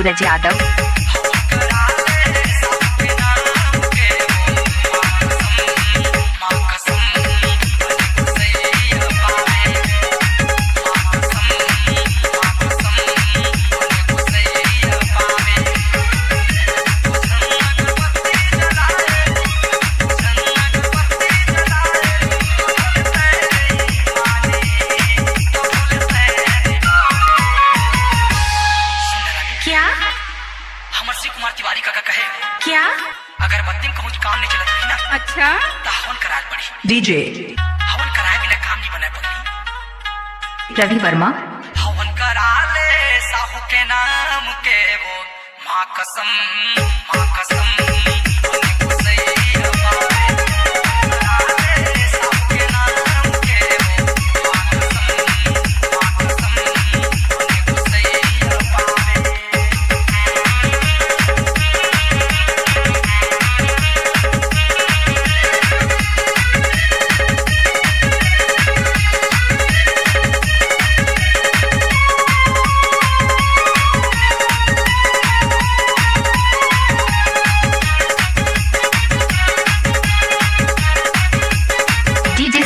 सूरज यादव। कुमार तिवारी काका कहे क्या अगर बत्ती में कहूँ काम नहीं चलत रही ना, अच्छा तो हवन कराए पड़ी। डीजे हवन कराए बिना काम नहीं बने पगली। रवि वर्मा। हवन करा ले साहू के नाम के वो माँ कसम, माँ कसम।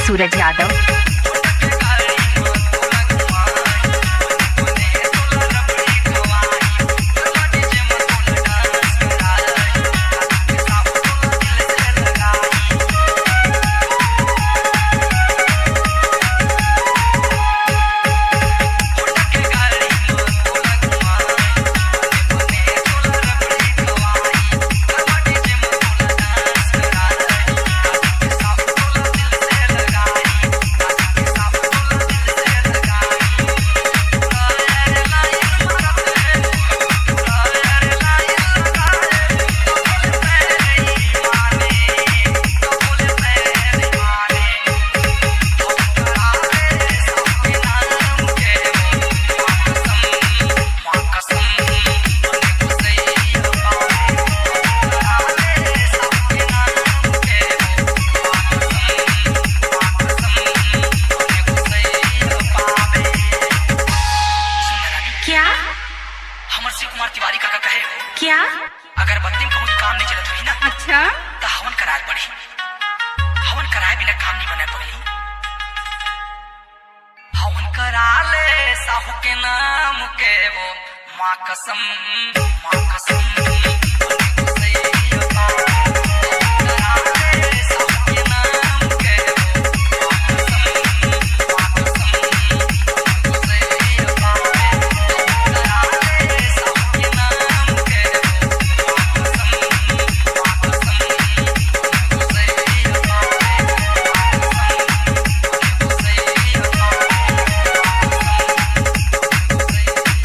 सूरज यादव। कुमार तिवारी काका कहे क्या अगर बत्ती में कहूँ काम नहीं चलत रही ना, अच्छा तो हवन कराए पड़ी। हवन कराए बिना काम नहीं बने पगली। हवन करा ले साहू के नाम के वो माँ कसम, माँ कसम।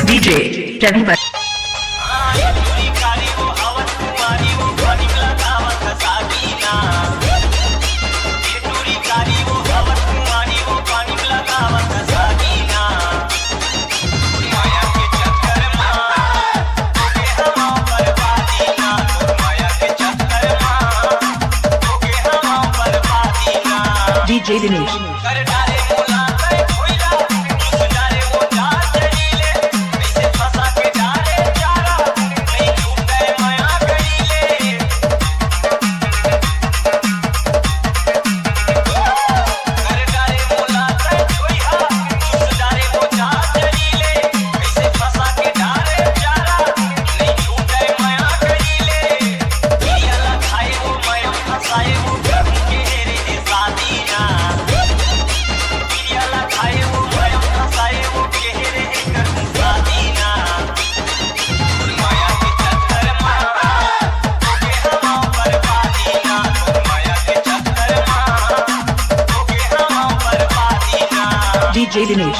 DJ Ravi Verma. DJ Dinesh. DJ Dinesh.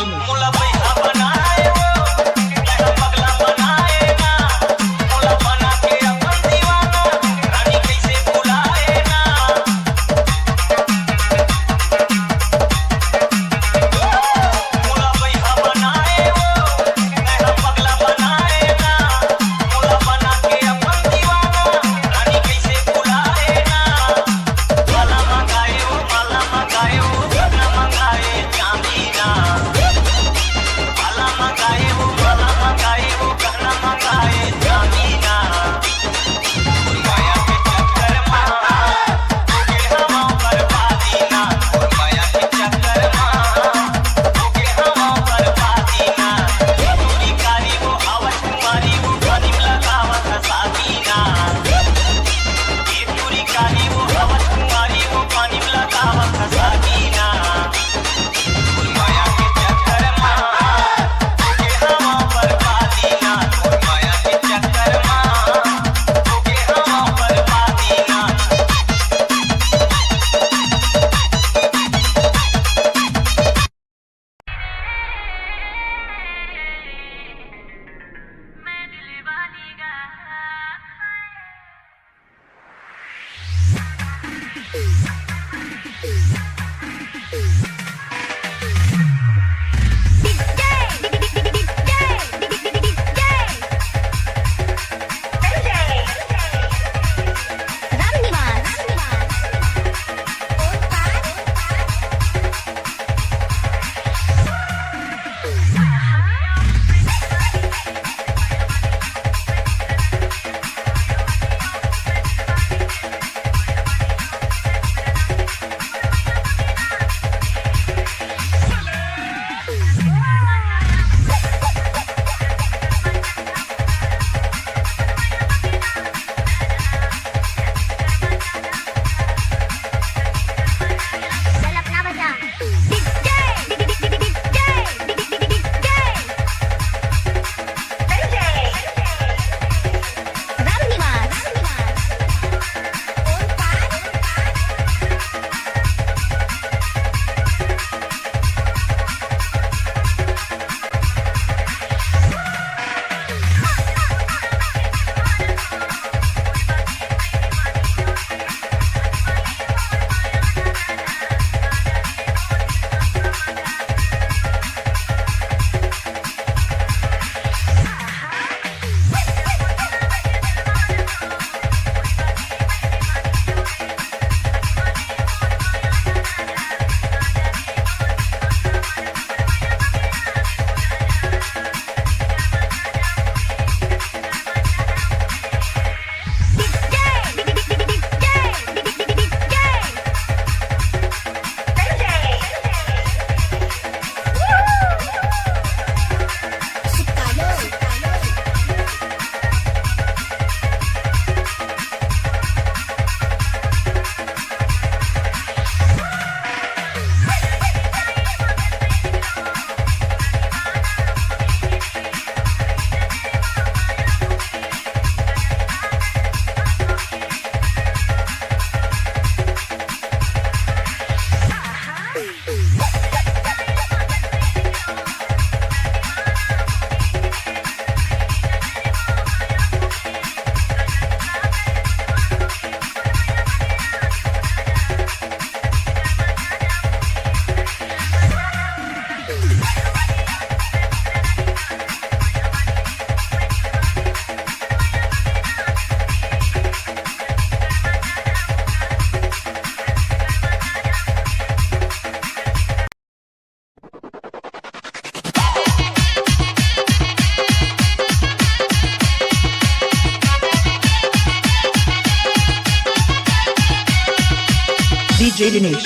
DJ Dinesh.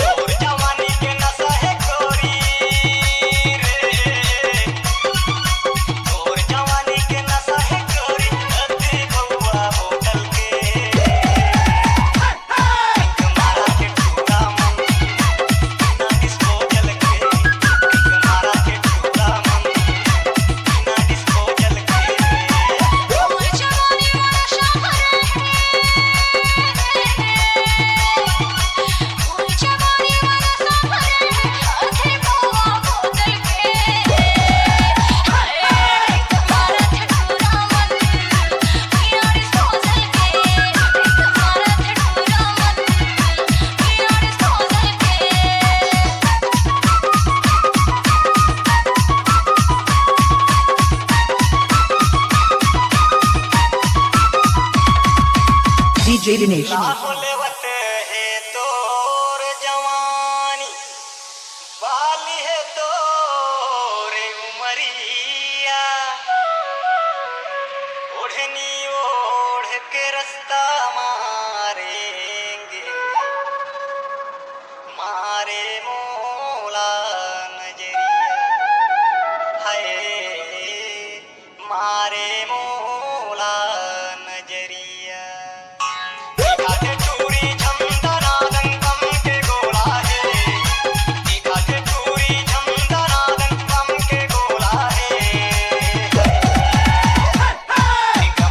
और जवानी के नशा है गोरी रे, और जवानी के नशा है गोरी, अति बउआ होटल के मारा के टूटा मन बिना डिस्पोजल के, मारा के टूटा मन बिना डिस्पोजल के। और जवानी वाला शहर है, और जवानी वाला शहर है, अधे बउआ बोतल के, हाय मारा थे टूरा मन बिना डिस्पोजल के, मारा थे टूरा मन बिना डिस्पोजल के। DJ Dinesh. लेवत है तोर जवानी, वाली है तोर उमरिया, ओढ़नी ओढ़ के रास्ता मारेंगे, मारे मोला नजरिया, हाय मारे मोला नजरिया। काटे चूरी झमदना दंगम के गोला है, काटे चूरी झमदना दंगम के गोला है,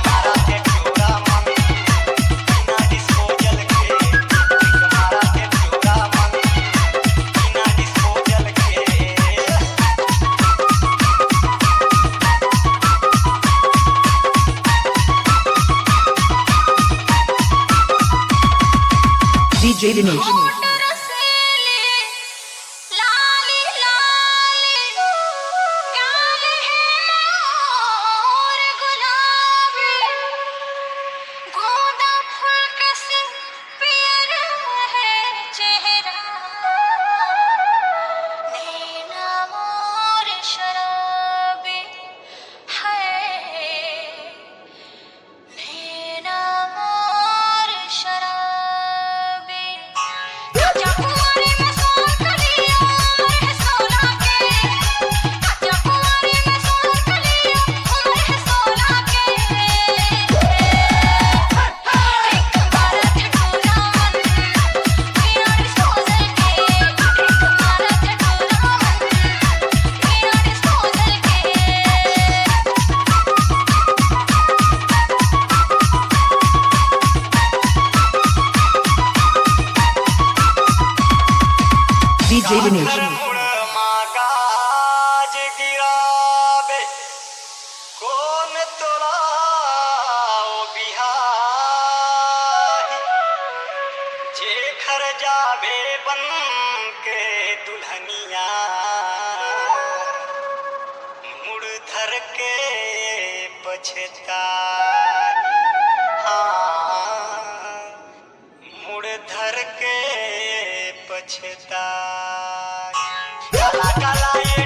मारा के चूरा मन बिना डिस्पोजल के, मारा के चूरा मन बिना डिस्पोजल के। DJ Dinesh. होठ रसीले लाली लाली, गाल है मोर गुलाबी, गोंदा फूल कसे पियर है चेहरा, नैना मोर शराबी, हाय नैना मोर शराबी। DJ Dinesh. मुड़ मागाज गिरावे कौन तोला ओ बिहारी जे घर जावे बन के दुल्हनिया मुड़ धर के पछताई हाँ मुड़ धर के पछताई काला काला ये